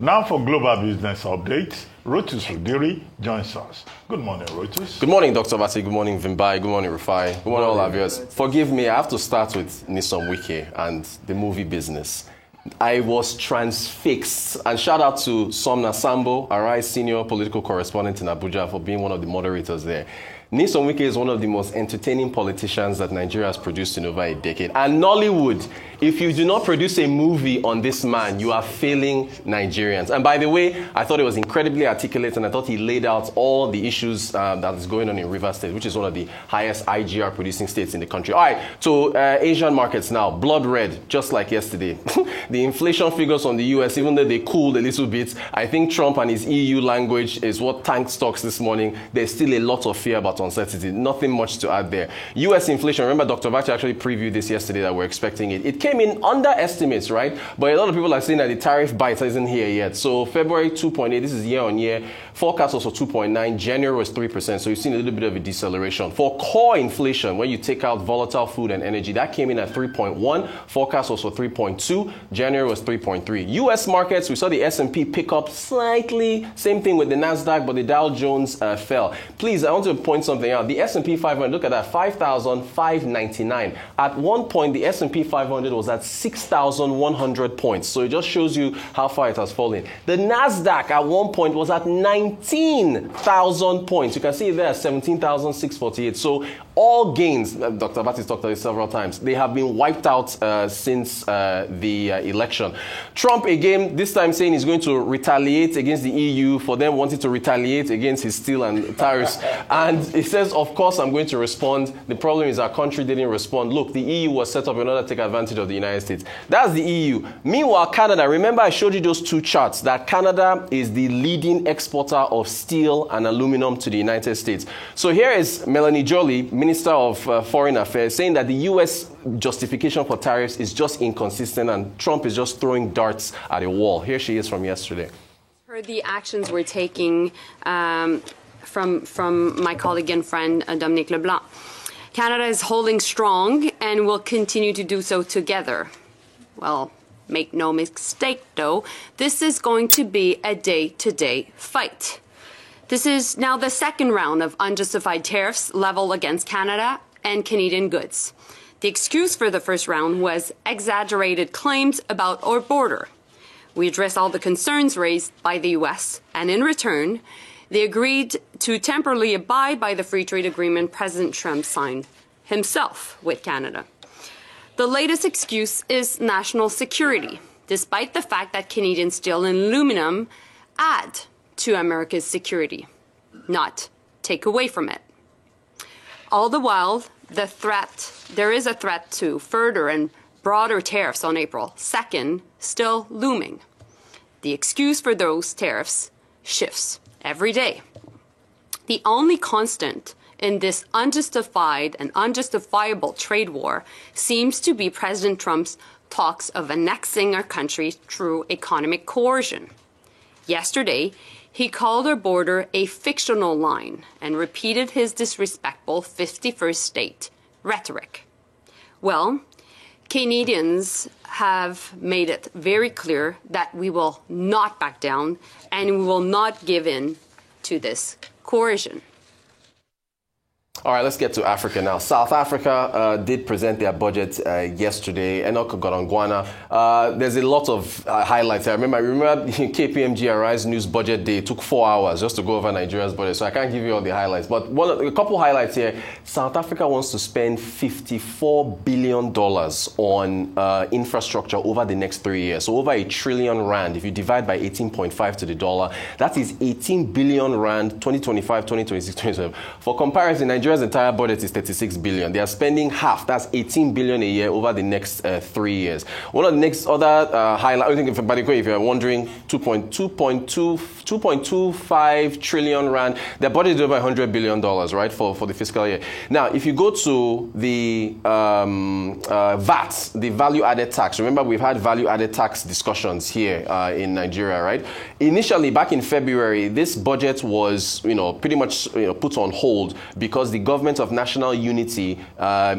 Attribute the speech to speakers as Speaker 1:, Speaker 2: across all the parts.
Speaker 1: Now for Global Business Updates, Rotus Udiri joins us. Good morning, Rotus.
Speaker 2: Good morning, Dr. Bati. Good morning, Vimbai. Good morning, Rufai. Good morning, all our viewers. Forgive me, I have to start with Nyesom Wike and the movie business. I was transfixed. And shout out to Somna Sambo, Arise senior political correspondent in Abuja, for being one of the moderators there. Nyesom Wike is one of the most entertaining politicians that Nigeria has produced in over a decade. And Nollywood, if you do not produce a movie on this man, you are failing Nigerians. And by the way, I thought it was incredibly articulate, and I thought he laid out all the issues that is going on in Rivers State, which is one of the highest IGR producing states in the country. All right, to Asian markets now. Blood red, just like yesterday. The inflation figures on the US, even though they cooled a little bit, I think Trump and his EU language is what tanked stocks this morning. There's still a lot of fear about uncertainty. Nothing much to add there. US inflation, remember Dr. Vachi actually previewed this yesterday that we're expecting it. It came in under estimates, right? But a lot of people are saying that the tariff bite isn't here yet. So February 2.8, this is year on year. Forecast was for 2.9. January was 3%. So you've seen a little bit of a deceleration. For core inflation, when you take out volatile food and energy, that came in at 3.1. Forecast was for 3.2. January was 3.3. US markets, we saw the S&P pick up slightly. Same thing with the NASDAQ, but the Dow Jones fell. Please, I want to point something out. The S&P 500, look at that, 5,599. At one point, the S&P 500 was at 6,100 points. So it just shows you how far it has fallen. The NASDAQ at one point was at 19,000 points. You can see it there, 17,648. So all gains, Dr. Batis talked about this several times, they have been wiped out since the election. Trump, again, this time saying he's going to retaliate against the EU for them wanting to retaliate against his steel and tariffs. And he says, of course, I'm going to respond. The problem is our country didn't respond. Look, the EU was set up in order to take advantage of the United States. That's the EU. Meanwhile, Canada, remember I showed you those two charts, that Canada is the leading exporter of steel and aluminum to the United States. So here is Melanie Joly, Minister of Foreign Affairs, saying that the U.S. justification for tariffs is just inconsistent and Trump is just throwing darts at a wall. Here she is from yesterday.
Speaker 3: Heard the actions we're taking from my colleague and friend Dominique Leblanc. Canada is holding strong and will continue to do so together. Well, make no mistake though, this is going to be a day-to-day fight. This is now the second round of unjustified tariffs leveled against Canada and Canadian goods. The excuse for the first round was exaggerated claims about our border. We addressed all the concerns raised by the U.S., and in return, they agreed to temporarily abide by the free trade agreement President Trump signed himself with Canada. The latest excuse is national security, despite the fact that Canadian steel and aluminum add to America's security, not take away from it. All the while, there is a threat to further and broader tariffs on April 2nd still looming. The excuse for those tariffs shifts every day. The only constant in this unjustified and unjustifiable trade war seems to be President Trump's talks of annexing our country through economic coercion. Yesterday, he called our border a fictional line and repeated his disrespectful 51st state rhetoric. Well, Canadians have made it very clear that we will not back down and we will not give in to this coercion.
Speaker 2: All right, let's get to Africa now. South Africa did present their budget yesterday. Enoch Godongwana. There's a lot of highlights. I remember KPMG Arise News Budget Day. It took 4 hours just to go over Nigeria's budget, so I can't give you all the highlights. But a couple highlights here. South Africa wants to spend $54 billion on infrastructure over the next 3 years. So over R1 trillion. If you divide by 18.5 to the dollar, that is 18 billion rand, 2025, 2026, 2027. For comparison, Nigeria's entire budget is 36 billion. They are spending half, that's 18 billion a year over the next 3 years. One of the next other highlights, I think if you're wondering, 2.25 trillion rand. Their budget is over $100 billion, right, for the fiscal year. Now, if you go to the VAT, the value-added tax, remember we've had value-added tax discussions here in Nigeria, right? Initially, back in February, this budget was, pretty much put on hold because the Government of National Unity,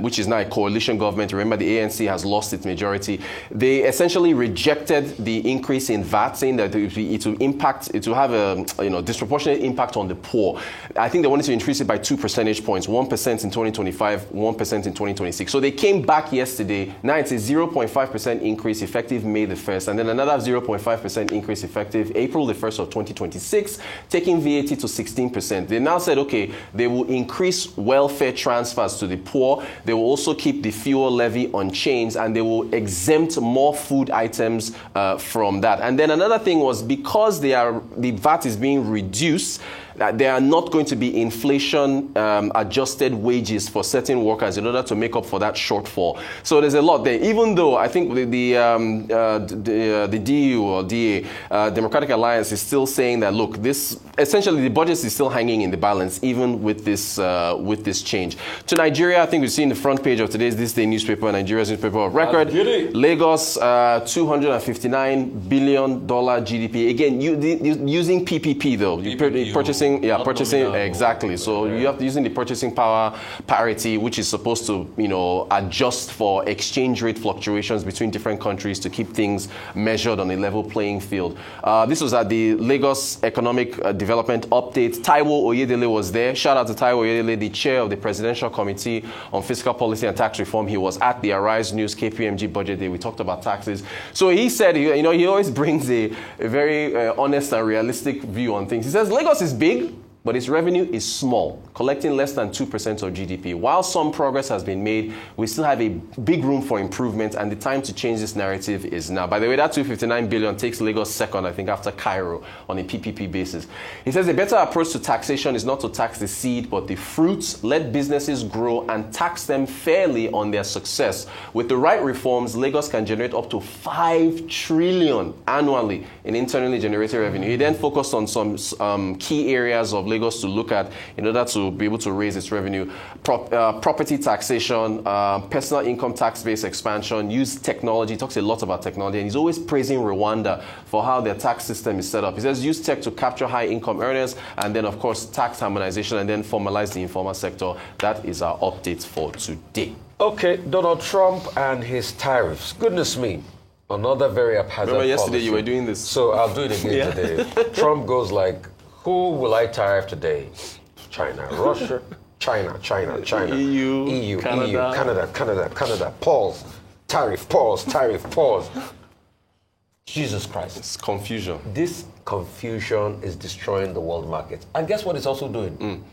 Speaker 2: which is now a coalition government. Remember, the ANC has lost its majority. They essentially rejected the increase in VAT, saying that it will have a disproportionate impact on the poor. I think they wanted to increase it by 2 percentage points, 1% in 2025, 1% in 2026. So they came back yesterday. Now it's a 0.5% increase effective May the 1st, and then another 0.5% increase effective April the 1st of 2026, taking VAT to 16%. They now said, okay, they will increase welfare transfers to the poor. They will also keep the fuel levy unchanged, and they will exempt more food items from that. And then another thing was, because the VAT is being reduced, that there are not going to be inflation adjusted wages for certain workers in order to make up for that shortfall. So there's a lot there. Even though I think the DU or DA, Democratic Alliance, is still saying that, look, this essentially the budget is still hanging in the balance, even with this change. To Nigeria, I think we've seen the front page of today's Day newspaper, Nigeria's newspaper of record. Lagos, $259 billion GDP. Again, using PPP though, purchasing. Exactly. So you have to using the purchasing power parity, which is supposed to, adjust for exchange rate fluctuations between different countries to keep things measured on a level playing field. This was at the Lagos Economic Development Update. Taiwo Oyedele was there. Shout out to Taiwo Oyedele, the chair of the Presidential Committee on Fiscal Policy and Tax Reform. He was at the Arise News KPMG Budget Day. We talked about taxes. So he said, he always brings a very honest and realistic view on things. He says Lagos is big, but its revenue is small, collecting less than 2% of GDP. While some progress has been made, we still have a big room for improvement, and the time to change this narrative is now. By the way, that $259 billion takes Lagos second, I think, after Cairo on a PPP basis. He says a better approach to taxation is not to tax the seed, but the fruits. Let businesses grow and tax them fairly on their success. With the right reforms, Lagos can generate up to $5 trillion annually in internally generated revenue. He then focused on some key areas of Lagos to look at in order to be able to raise its revenue. Property taxation, personal income tax-based expansion, use technology. He talks a lot about technology, and he's always praising Rwanda for how their tax system is set up. He says use tech to capture high-income earners, and then, of course, tax harmonization, and then formalize the informal sector. That is our update for today.
Speaker 4: Okay, Donald Trump and his tariffs. Goodness me. Another very haphazard
Speaker 2: Remember yesterday
Speaker 4: policy.
Speaker 2: You were doing this.
Speaker 4: So I'll do it again today. Trump goes like, who will I tariff today? China, Russia, China, EU, Canada, pause, tariff, pause. Jesus Christ.
Speaker 2: It's confusion.
Speaker 4: This confusion is destroying the world market. And guess what it's also doing?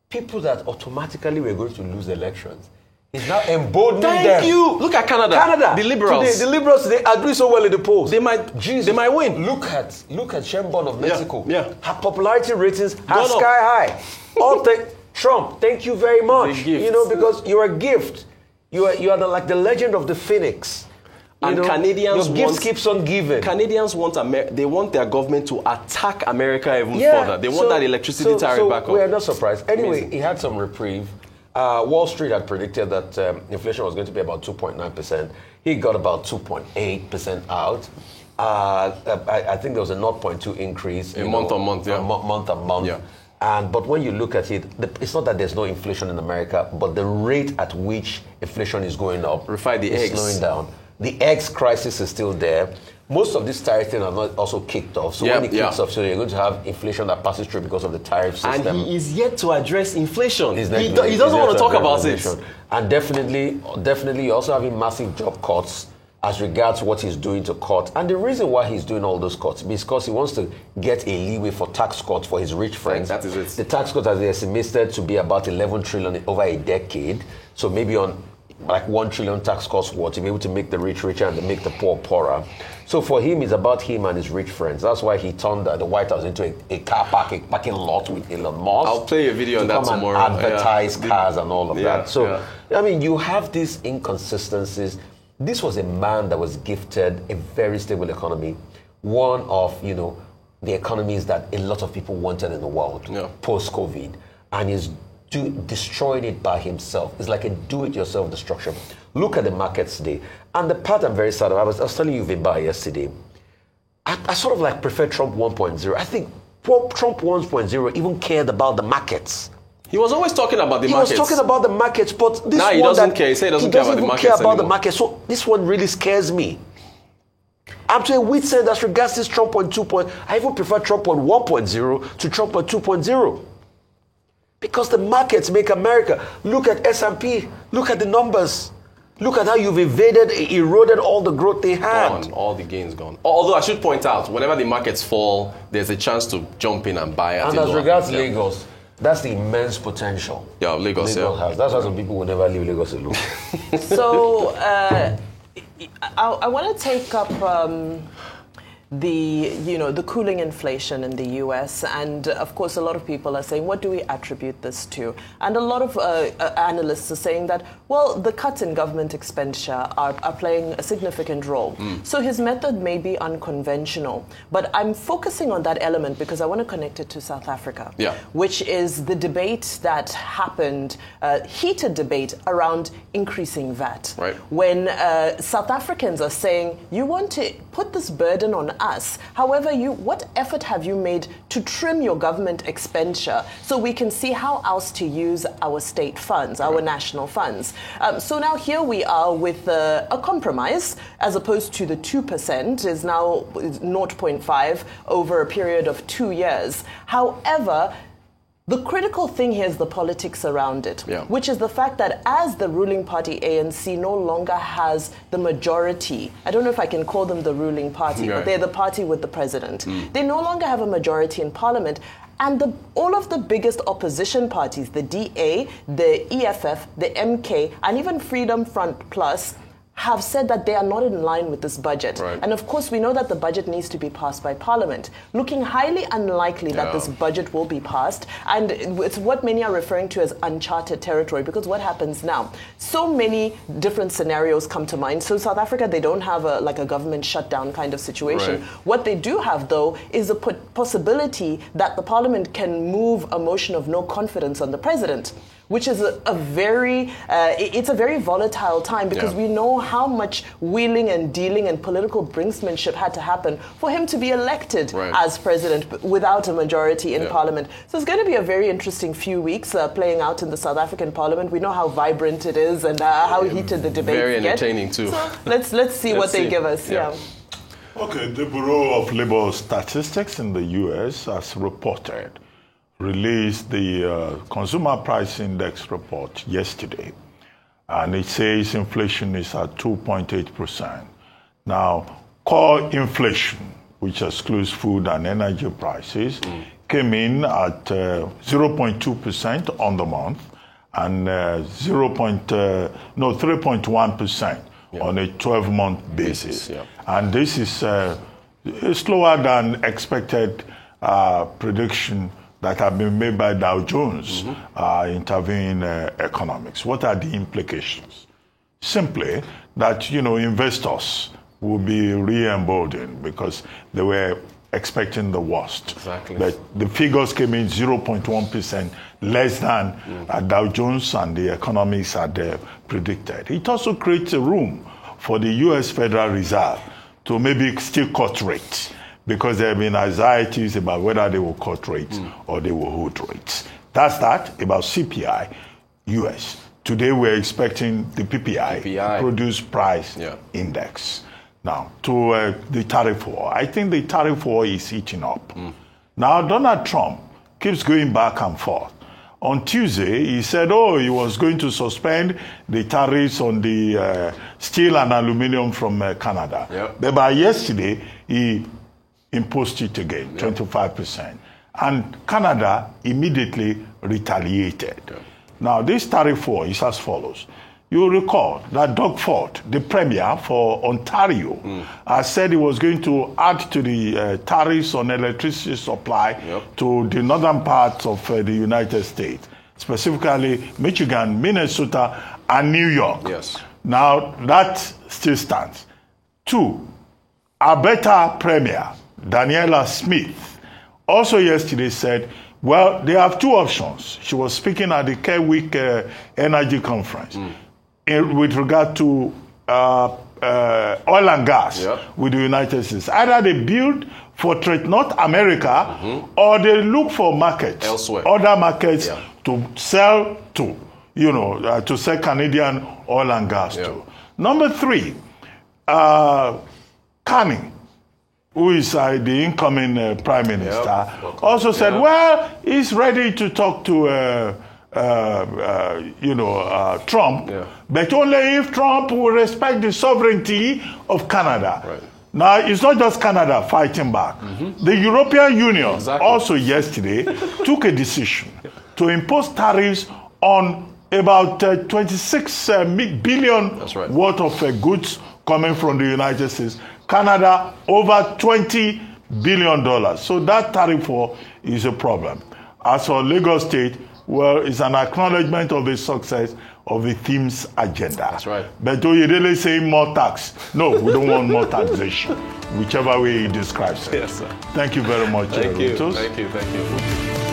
Speaker 4: People that automatically were going to lose elections is now emboldening them.
Speaker 2: Thank you. Look at Canada. The Liberals.
Speaker 4: Today, the Liberals, they are doing so well in the polls.
Speaker 2: They might win.
Speaker 4: Look at Sheinbaum of Mexico.
Speaker 2: Yeah.
Speaker 4: Her popularity ratings are sky high. Trump, thank you very much. Because you're a gift. You are like the legend of the phoenix.
Speaker 2: Canadians
Speaker 4: your gifts keeps on giving.
Speaker 2: Canadians they want their government to attack America even further. They want that electricity tariff back up.
Speaker 4: We are not surprised. Anyway, he had some reprieve. Wall Street had predicted that inflation was going to be about 2.9%. He got about 2.8% out. I think there was a 0.2 increase.
Speaker 2: Month on month.
Speaker 4: Yeah. But when you look at it, it's not that there's no inflation in America, but the rate at which inflation is going up is slowing down. The eggs crisis is still there. Most of these tariff things are not also kicked off. So when it kicks off, so you're going to have inflation that passes through because of the tariff system.
Speaker 2: And he is yet to address inflation. He doesn't want to talk about it.
Speaker 4: And definitely, you're also having massive job cuts as regards what he's doing to cut. And the reason why he's doing all those cuts is because he wants to get a leeway for tax cuts for his rich friends.
Speaker 2: That is it.
Speaker 4: The tax cuts are estimated to be about 11 trillion over a decade. So maybe on like 1 trillion tax cuts worth to be able to make the rich richer and to make the poor poorer. So for him, it's about him and his rich friends. That's why he turned the White House into a parking lot with Elon Musk.
Speaker 2: I'll play a video on that tomorrow.
Speaker 4: And advertise cars and all of that. So, I mean, you have these inconsistencies. This was a man that was gifted a very stable economy. One of, the economies that a lot of people wanted in the world post-COVID. And he's destroying it by himself. It's like a do-it-yourself destruction. Look at the markets today. And the part I'm very sad of, I was telling you Vimba yesterday, I sort of like prefer Trump 1.0. I think Trump 1.0 even cared about the markets.
Speaker 2: He was always talking about the markets.
Speaker 4: He was talking about the markets, but this
Speaker 2: now he doesn't care. He said he doesn't care about the markets
Speaker 4: care about the
Speaker 2: anymore.
Speaker 4: markets. So this one really scares me. I'm to a wit's end as regards this Trump on 2.0. I even prefer Trump on 1.0 to Trump on 2.0. Because the markets make America. Look at S&P. Look at the numbers. Look at how you've eroded all the growth they had.
Speaker 2: Gone, all the gains gone. Although I should point out, whenever the markets fall, there's a chance to jump in and buy at
Speaker 4: And as regards Lagos, that's the immense potential.
Speaker 2: Yeah, Lagos
Speaker 4: has. That's why some people will never leave Lagos alone.
Speaker 5: So I want to take up the cooling inflation in the U.S. and of course a lot of people are saying, what do we attribute this to? And a lot of analysts are saying that, well, the cuts in government expenditure are playing a significant role. So his method may be unconventional, but I'm focusing on that element because I want to connect it to South Africa, which is the debate that happened, heated debate around increasing VAT.
Speaker 2: Right.
Speaker 5: When South Africans are saying, you want to put this burden on us. However, what effort have you made to trim your government expenditure so we can see how else to use our state funds, our national funds? So now here we are with a compromise, as opposed to the 2% is now 0.5 over a period of 2 years. However, the critical thing here is the politics around it, which is the fact that as the ruling party ANC no longer has the majority, I don't know if I can call them the ruling party, but they're the party with the president. They no longer have a majority in parliament. And all of the biggest opposition parties, the DA, the EFF, the MK, and even Freedom Front Plus, have said that they are not in line with this budget.
Speaker 2: Right.
Speaker 5: And of course, we know that the budget needs to be passed by Parliament. Looking highly unlikely that this budget will be passed. And it's what many are referring to as uncharted territory, because what happens now? So many different scenarios come to mind. So South Africa, they don't have a government shutdown kind of situation.
Speaker 2: Right.
Speaker 5: What they do have, though, is a possibility that the Parliament can move a motion of no confidence on the president, which is a very volatile time, because we know how much wheeling and dealing and political brinksmanship had to happen for him to be elected as president without a majority in Parliament. So it's going to be a very interesting few weeks playing out in the South African Parliament. We know how vibrant it is and how heated the debates
Speaker 2: Very
Speaker 5: get.
Speaker 2: entertaining too.
Speaker 5: So let's see what they give us.
Speaker 1: Okay, the Bureau of Labor Statistics in the U.S. has released the Consumer Price Index report yesterday, and it says inflation is at 2.8%. Now, core inflation, which excludes food and energy prices, came in at 0.2% on the month and 3.1% on a 12-month basis. And this is slower than expected prediction that have been made by Dow Jones interviewing economics. What are the implications? Simply that, investors will be re-emboldened because they were expecting the worst.
Speaker 2: Exactly.
Speaker 1: But the figures came in 0.1% less than Dow Jones and the economists had predicted. It also creates a room for the U.S. Federal Reserve to maybe still cut rates, because there have been anxieties about whether they will cut rates or they will hold rates. That's that about CPI, US. Today we're expecting the PPI. Produce Price Index. Now, to the tariff war. I think the tariff war is heating up. Now, Donald Trump keeps going back and forth. On Tuesday, he said, he was going to suspend the tariffs on the steel and aluminum from Canada. But by yesterday, he imposed it again, 25%. And Canada immediately retaliated. Now, this tariff war is as follows. You'll recall that Doug Ford, the premier for Ontario, has said he was going to add to the tariffs on electricity supply to the northern parts of the United States, specifically Michigan, Minnesota, and New York. Now, that still stands. 2, Alberta Premier Daniela Smith also yesterday said, well, they have two options. She was speaking at the Kerwick Energy Conference with regard to oil and gas with the United States. Either they build for trade, not America, or they look for markets,
Speaker 2: elsewhere, other
Speaker 1: markets to sell to, to sell Canadian oil and gas to. Number 3, Carney, who is the incoming Prime Minister, also said, well, he's ready to talk to Trump, but only if Trump will respect the sovereignty of Canada.
Speaker 2: Right.
Speaker 1: Now, it's not just Canada fighting back. The European Union also yesterday took a decision to impose tariffs on about 26 billion worth of goods coming from the United States. Canada, over $20 billion. So that tariff war is a problem. As for Lagos State, well, it's an acknowledgement of the success of the team's agenda.
Speaker 2: That's right.
Speaker 1: But do you really say more tax? No, we don't want more taxation, whichever way he describes it.
Speaker 2: Yes, sir.
Speaker 1: Thank you very much,
Speaker 2: Thank you.
Speaker 1: Rutus.
Speaker 2: Thank you.